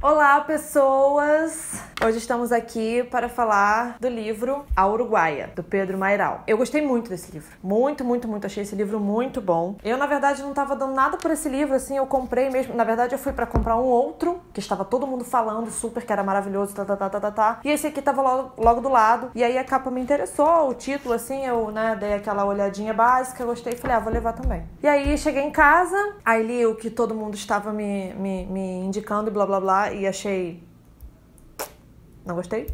Olá, pessoas! Hoje estamos aqui para falar do livro A Uruguaia, do Pedro Mayral. Eu gostei muito desse livro. Muito. Achei esse livro muito bom. Eu, na verdade, não estava dando nada por esse livro, assim, eu comprei mesmo. Na verdade, eu fui para comprar um outro, que estava todo mundo falando super, que era maravilhoso, E esse aqui tava logo do lado. E aí a capa me interessou, o título, assim, eu, dei aquela olhadinha básica, gostei e falei, vou levar também. E aí, cheguei em casa, aí li o que todo mundo estava me indicando e blá, blá, blá. E achei... não gostei.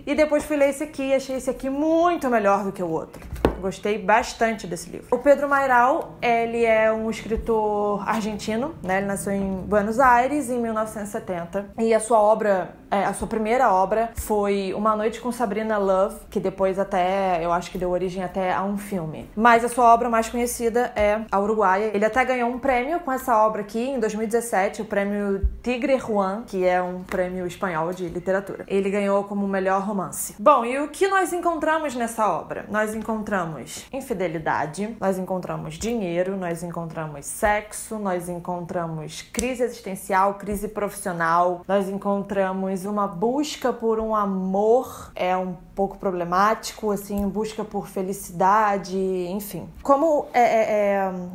E depois fui ler esse aqui e achei esse aqui muito melhor do que o outro. Gostei bastante desse livro. O Pedro Mayral, ele é um escritor argentino, né? Ele nasceu em Buenos Aires em 1970. E a sua obra... a sua primeira obra foi Uma Noite com Sabrina Love, que depois até, eu acho que deu origem até a um filme. Mas a sua obra mais conhecida é A Uruguaia. Ele até ganhou um prêmio com essa obra aqui em 2017, o prêmio Tigre Juan, que é um prêmio espanhol de literatura. Ele ganhou como melhor romance. Bom, e o que nós encontramos nessa obra? Nós encontramos infidelidade, nós encontramos dinheiro, nós encontramos sexo, nós encontramos crise existencial, crise profissional, nós encontramos uma busca por um amor, um pouco problemático, assim, busca por felicidade, enfim. Como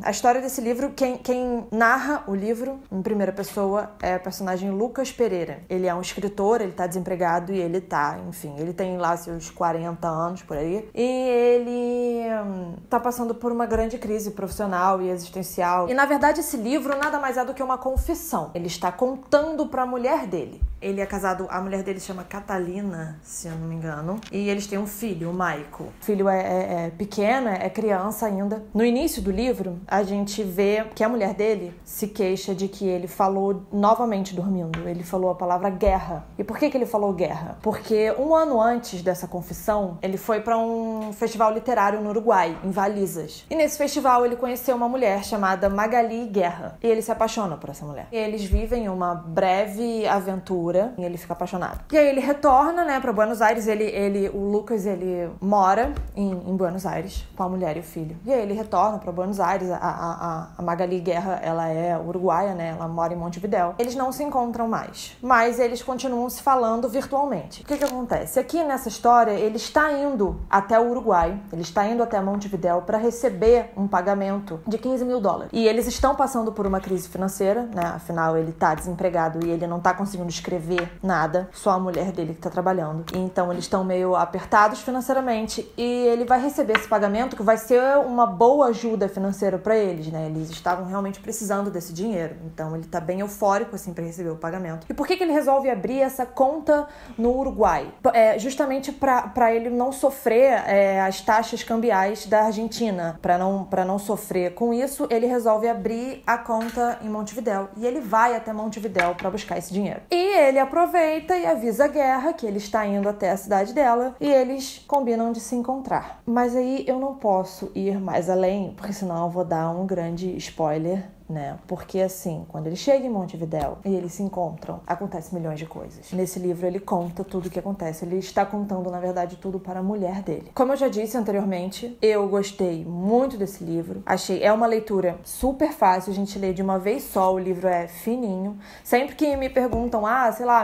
a história desse livro, quem narra o livro em primeira pessoa é o personagem Lucas Pereira. Ele é um escritor, ele tá desempregado e ele tem lá seus 40 anos por aí, e ele tá passando por uma grande crise profissional e existencial. E, na verdade, esse livro nada mais é do que uma confissão. Ele está contando pra mulher dele. Ele é casado, a mulher dele se chama Catalina, se eu não me engano. E eles têm um filho, o Maico. O filho é pequeno, é criança ainda. No início do livro, a gente vê que a mulher dele se queixa de que ele falou novamente dormindo. Ele falou a palavra guerra. E por que ele falou guerra? Porque um ano antes dessa confissão, ele foi para um festival literário no Uruguai, em Valizas. E nesse festival ele conheceu uma mulher chamada Magali Guerra. E ele se apaixona por essa mulher. E eles vivem uma breve aventura e ele fica apaixonado. E aí ele retorna, pra Buenos Aires. O Lucas, ele mora em Buenos Aires com a mulher e o filho. E aí ele retorna pra Buenos Aires. A Magali Guerra, ela é uruguaia, ela mora em Montevidéu. Eles não se encontram mais, mas eles continuam se falando virtualmente. O que acontece? Aqui nessa história, ele está indo até o Uruguai, ele está indo até Montevidéu para receber um pagamento de $15 mil. E eles estão passando por uma crise financeira, Afinal, ele tá desempregado e ele não tá conseguindo escrever nada, só a mulher dele que tá trabalhando. E então eles estão meio apertados financeiramente e ele vai receber esse pagamento que vai ser uma boa ajuda financeira para eles, Eles estavam realmente precisando desse dinheiro. Então ele tá bem eufórico assim para receber o pagamento. E por que ele resolve abrir essa conta no Uruguai? Justamente para ele não sofrer as taxas cambiais da Argentina. Para não sofrer com isso, ele resolve abrir a conta em Montevidéu. E ele vai até Montevidéu para buscar esse dinheiro. E ele aproveita e avisa a Guerra que ele está indo até a cidade dela e eles combinam de se encontrar. Mas aí eu não posso ir mais além, porque senão eu vou dar um grande spoiler, Porque assim, quando ele chega em Montevidéu e eles se encontram, acontece milhões de coisas. Nesse livro ele conta tudo o que acontece. Ele está contando, na verdade, tudo para a mulher dele. Como eu já disse anteriormente, eu gostei muito desse livro. É uma leitura super fácil, a gente lê de uma vez só, o livro é fininho. Sempre que me perguntam,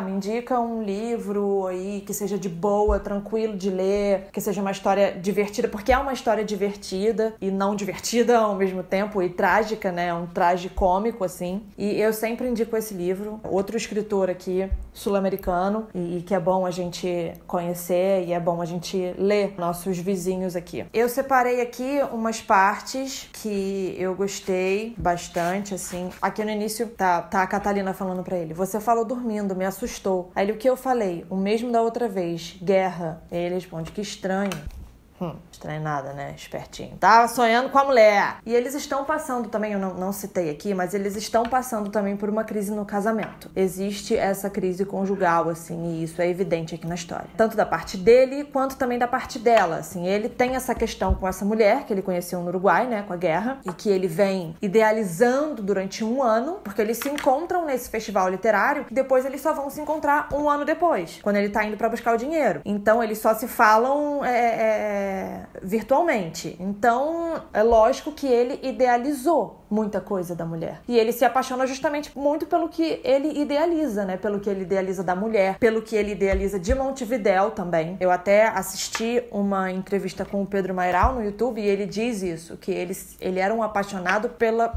me indica um livro aí que seja de boa, tranquilo de ler, que seja uma história divertida, porque é uma história divertida e não divertida ao mesmo tempo, e trágica, um trágico cômico, assim. E eu sempre indico esse livro. Outro escritor aqui, sul-americano, e que é bom a gente conhecer e é bom a gente ler, nossos vizinhos aqui. Eu separei aqui umas partes que eu gostei bastante, assim. Aqui no início tá a Catalina falando pra ele: você falou dormindo, me assustou. Aí o que eu falei? O mesmo da outra vez, guerra. Ele responde: que estranho. Estranho nada, Espertinho. Tava sonhando com a mulher. E eles estão passando também, eu não citei aqui, mas eles estão passando também por uma crise no casamento. Existe essa crise conjugal, assim, e isso é evidente aqui na história. Tanto da parte dele, quanto também da parte dela, assim. Ele tem essa questão com essa mulher, que ele conheceu no Uruguai, com a Guerra, e que ele vem idealizando durante um ano, porque eles se encontram nesse festival literário, e depois eles só vão se encontrar um ano depois, quando ele tá indo pra buscar o dinheiro. Então, eles só se falam virtualmente. Então, é lógico que ele idealizou muita coisa da mulher. E ele se apaixona justamente muito pelo que ele idealiza, né? Pelo que ele idealiza da mulher, pelo que ele idealiza de Montevidéu também. Eu até assisti uma entrevista com o Pedro Mairal no YouTube e ele diz isso, que ele era um apaixonado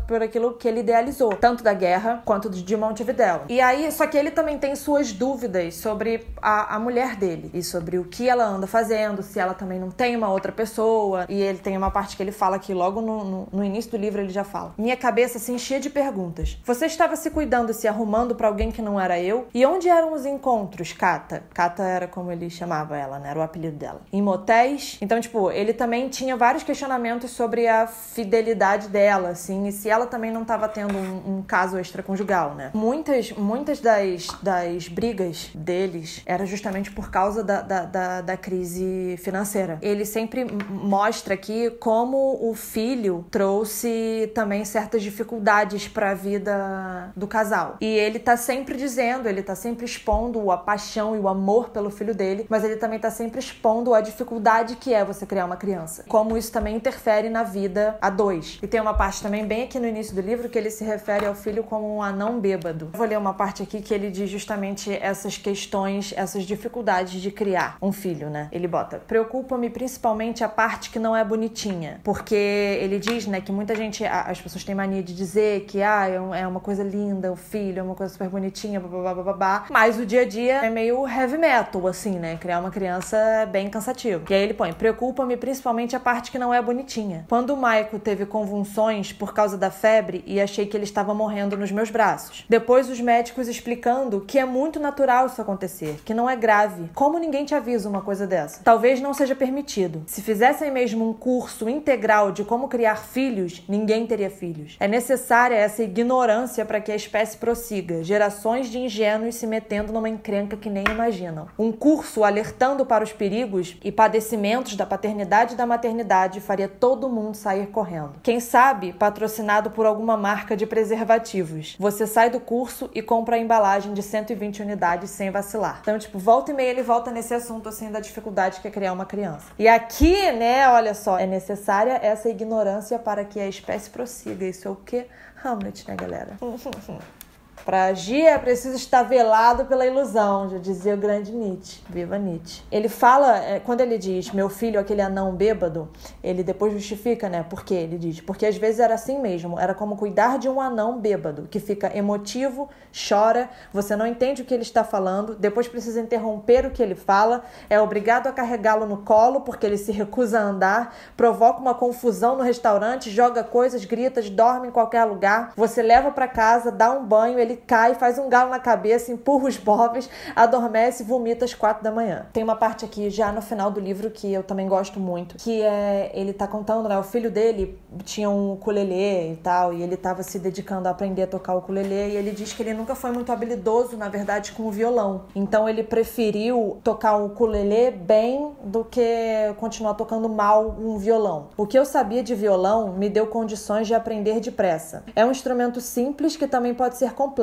por aquilo que ele idealizou, tanto da guerra quanto de Montevidéu. E aí, só que ele também tem suas dúvidas sobre a mulher dele e sobre o que ela anda fazendo, se ela também não tem uma outra pessoa. E ele tem uma parte que ele fala que logo no início do livro ele já fala: minha cabeça se enchia de perguntas. Você estava se cuidando e se arrumando pra alguém que não era eu? E onde eram os encontros, Cata? Cata era como ele chamava ela, né? Era o apelido dela. Em motéis? Então, tipo, ele também tinha vários questionamentos sobre a fidelidade dela, assim, e se ela também não estava tendo um caso extraconjugal, né? Muitas das brigas deles era justamente por causa da crise financeira. Ele sempre mostra aqui como o filho trouxe também certas dificuldades para a vida do casal. E ele tá sempre dizendo, ele tá sempre expondo a paixão e o amor pelo filho dele, mas ele também tá sempre expondo a dificuldade que é você criar uma criança. Como isso também interfere na vida a dois. E tem uma parte também bem aqui no início do livro que ele se refere ao filho como um anão bêbado. Vou ler uma parte aqui que ele diz justamente essas questões, essas dificuldades de criar um filho, né? Ele bota: preocupa-me principalmente a parte que não é bonitinha. Porque ele diz, né, que muita gente, as pessoas têm mania de dizer que é uma coisa linda, o filho é uma coisa super bonitinha, babá, mas o dia a dia é meio heavy metal, assim, né? Criar uma criança é bem cansativo. E aí ele põe: preocupa-me principalmente a parte que não é bonitinha. Quando o Maico teve convulsões por causa da febre e achei que ele estava morrendo nos meus braços. Depois os médicos explicando que é muito natural isso acontecer, que não é grave. Como ninguém te avisa uma coisa dessa? Talvez não seja permitido. Se fizessem mesmo um curso integral de como criar filhos, ninguém teria filhos. É necessária essa ignorância para que a espécie prossiga, gerações de ingênuos se metendo numa encrenca que nem imaginam. Um curso alertando para os perigos e padecimentos da paternidade e da maternidade faria todo mundo sair correndo. Quem sabe, patrocinado por alguma marca de preservativos. Você sai do curso e compra a embalagem de 120 unidades sem vacilar. Então, tipo, volta e meia ele volta nesse assunto, assim, da dificuldade que é criar uma criança. E aqui, né, olha só, é necessária essa ignorância para que a espécie prossiga. Isso é o quê? Hamlet, né, galera? Para agir é preciso estar velado pela ilusão, já dizia o grande Nietzsche. Viva Nietzsche. Ele fala, quando ele diz meu filho, aquele anão bêbado, ele depois justifica, né? Por quê? Ele diz, porque às vezes era assim mesmo, era como cuidar de um anão bêbado, que fica emotivo, chora, você não entende o que ele está falando, depois precisa interromper o que ele fala, é obrigado a carregá-lo no colo, porque ele se recusa a andar, provoca uma confusão no restaurante, joga coisas, grita, dorme em qualquer lugar, você leva para casa, dá um banho, ele cai, faz um galo na cabeça, empurra os móveis, adormece e vomita às 4 da manhã. Tem uma parte aqui já no final do livro que eu também gosto muito, que é, ele tá contando, né, o filho dele tinha um ukulele e tal, e ele tava se dedicando a aprender a tocar o ukulele, e ele diz que ele nunca foi muito habilidoso, na verdade, com o violão. Então ele preferiu tocar o ukulele bem do que continuar tocando mal um violão. O que eu sabia de violão me deu condições de aprender depressa. É um instrumento simples que também pode ser complexo.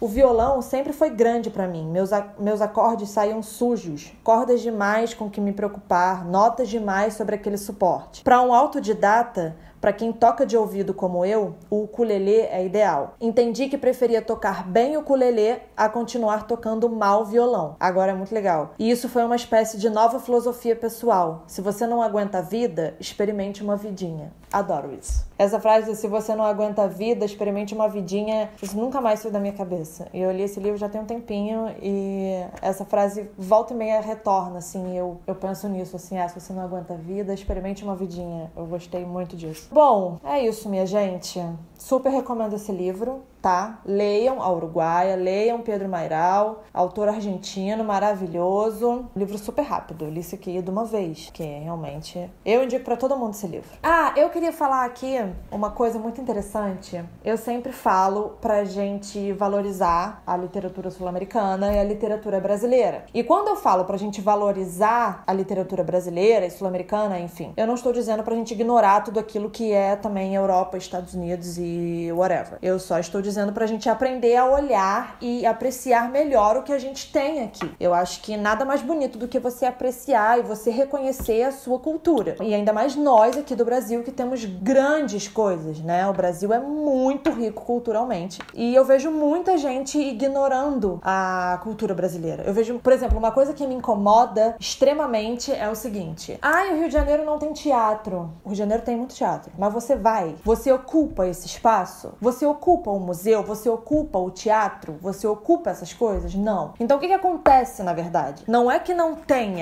O violão sempre foi grande para mim. Meus acordes saíam sujos, cordas demais com que me preocupar, notas demais sobre aquele suporte. Para um autodidata, para quem toca de ouvido como eu, o ukulele é ideal. Entendi que preferia tocar bem o ukulele a continuar tocando mal violão. Agora é muito legal. E isso foi uma espécie de nova filosofia pessoal. Se você não aguenta a vida, experimente uma vidinha. Adoro isso. Essa frase, se você não aguenta a vida, experimente uma vidinha, isso nunca mais saiu da minha cabeça. E eu li esse livro já tem um tempinho e essa frase volta e meia retorna, assim, eu penso nisso, assim, se você não aguenta a vida, experimente uma vidinha. Eu gostei muito disso. Bom, é isso, minha gente. Super recomendo esse livro, tá? Leiam A Uruguaia, leiam Pedro Mairal, autor argentino, maravilhoso. Livro super rápido, eu li isso aqui de uma vez, que realmente eu indico pra todo mundo esse livro. Eu queria falar aqui uma coisa muito interessante. Eu sempre falo pra gente valorizar a literatura sul-americana e a literatura brasileira. E quando eu falo pra gente valorizar a literatura brasileira e sul-americana, enfim, eu não estou dizendo pra gente ignorar tudo aquilo que é também Europa, Estados Unidos e whatever. Eu só estou dizendo pra gente aprender a olhar e apreciar melhor o que a gente tem aqui. Eu acho que nada mais bonito do que você apreciar e você reconhecer a sua cultura. E ainda mais nós aqui do Brasil, que temos grandes coisas, né? O Brasil é muito rico culturalmente. E eu vejo muita gente ignorando a cultura brasileira. Eu vejo, por exemplo, uma coisa que me incomoda extremamente é o seguinte: o Rio de Janeiro não tem teatro. O Rio de Janeiro tem muito teatro. Mas você vai, você ocupa esse espaço? Você ocupa o museu? Você ocupa o teatro? Você ocupa essas coisas? Não. Então o que acontece, na verdade? Não é que não tem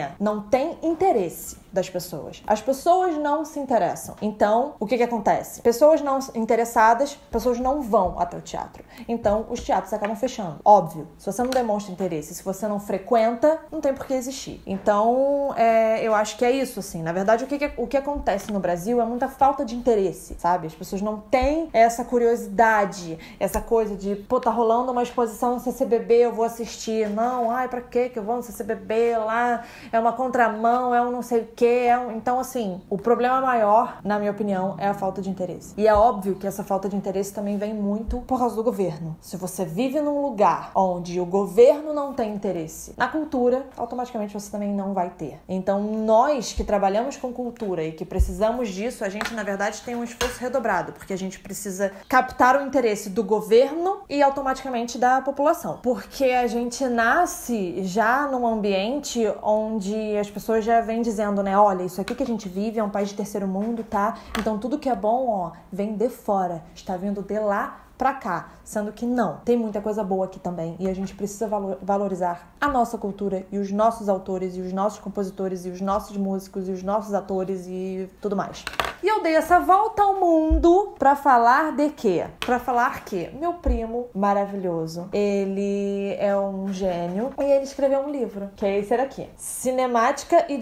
interesse das pessoas. As pessoas não se interessam. Então, o que acontece? Pessoas não interessadas, pessoas não vão até o teatro. Então, os teatros acabam fechando. Óbvio, se você não demonstra interesse, se você não frequenta, não tem por que existir. Então, eu acho que é isso, assim. Na verdade, o que acontece no Brasil é muita falta de interesse, sabe? As pessoas não têm essa curiosidade, essa coisa de, tá rolando uma exposição no CCBB, eu vou assistir. Não, pra que eu vou no CCBB lá? É uma contramão, é um não sei o quê. Então, assim, o problema maior, na minha opinião, é a falta de interesse. E é óbvio que essa falta de interesse também vem muito por causa do governo. Se você vive num lugar onde o governo não tem interesse na cultura, automaticamente você também não vai ter. Então, nós que trabalhamos com cultura e que precisamos disso, a gente, na verdade, tem um esforço redobrado, porque a gente precisa captar o interesse do governo e automaticamente da população. Porque a gente nasce já num ambiente onde as pessoas já vêm dizendo, né, olha, isso aqui que a gente vive é um país de terceiro mundo, tá? Então tudo que é bom, vem de fora, está vindo de lá pra cá, sendo que não, tem muita coisa boa aqui também e a gente precisa valorizar a nossa cultura e os nossos autores e os nossos compositores e os nossos músicos e os nossos atores e tudo mais. E eu dei essa volta ao mundo pra falar de quê? Pra falar que meu primo maravilhoso, ele é um gênio e ele escreveu um livro, que é esse aqui. Cinemática e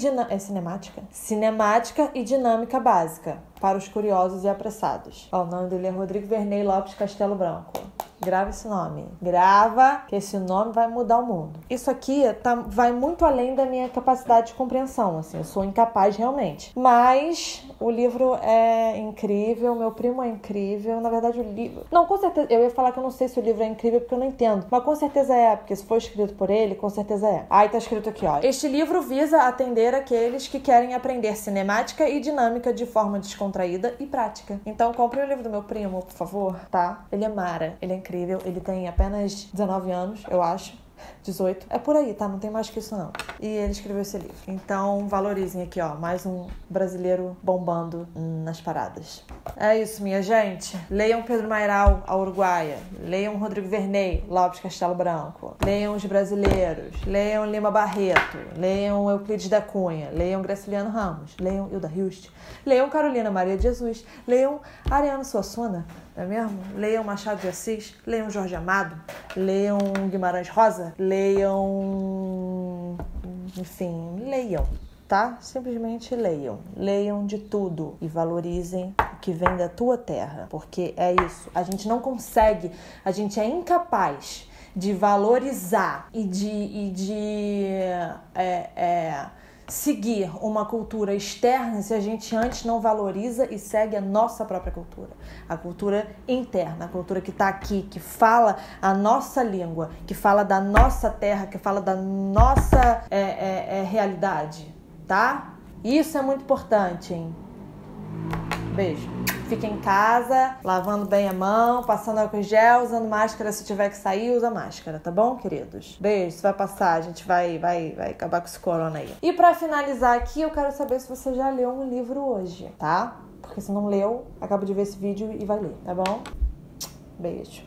Dinâmica Básica para os curiosos e apressados. O nome dele é Rodrigo Verney Lopes Castelo Branco. Grava esse nome. Grava, que esse nome vai mudar o mundo. Isso aqui vai muito além da minha capacidade de compreensão, assim. Eu sou incapaz realmente. Mas o livro é incrível, meu primo é incrível. Na verdade, o livro... Não, com certeza... Eu ia falar que eu não sei se o livro é incrível porque eu não entendo. Mas com certeza é, porque se for escrito por ele, com certeza é. Aí tá escrito aqui, ó. Este livro visa atender aqueles que querem aprender cinemática e dinâmica de forma descontraída e prática. Então, compre o livro do meu primo, por favor, tá? Ele é mara, ele é incrível. Ele tem apenas 19 anos, eu acho. 18. É por aí, tá? Não tem mais que isso, não. E ele escreveu esse livro. Então, valorizem aqui, ó. Mais um brasileiro bombando nas paradas. É isso, minha gente. Leiam Pedro Mairal, A Uruguaia. Leiam Rodrigo Verney, Lopes Castelo Branco. Leiam os brasileiros. Leiam Lima Barreto. Leiam Euclides da Cunha. Leiam Graciliano Ramos. Leiam Hilda Hilst. Leiam Carolina Maria de Jesus. Leiam Ariano Suassuna. Não é mesmo? Leiam Machado de Assis, leiam Jorge Amado, leiam Guimarães Rosa, leiam... Enfim, leiam, tá? Simplesmente leiam. Leiam de tudo e valorizem o que vem da tua terra, porque é isso. A gente não consegue, a gente é incapaz de valorizar e de seguir uma cultura externa se a gente antes não valoriza e segue a nossa própria cultura. A cultura interna, a cultura que está aqui, que fala a nossa língua, que fala da nossa terra, que fala da nossa realidade, tá? Isso é muito importante, hein? Beijo. Fica em casa, lavando bem a mão, passando álcool em gel, usando máscara. Se tiver que sair, usa máscara, tá bom, queridos? Beijo, isso vai passar, a gente vai acabar com esse corona aí. E pra finalizar aqui, eu quero saber se você já leu um livro hoje, tá? Porque se não leu, acaba de ver esse vídeo e vai ler, tá bom? Beijo.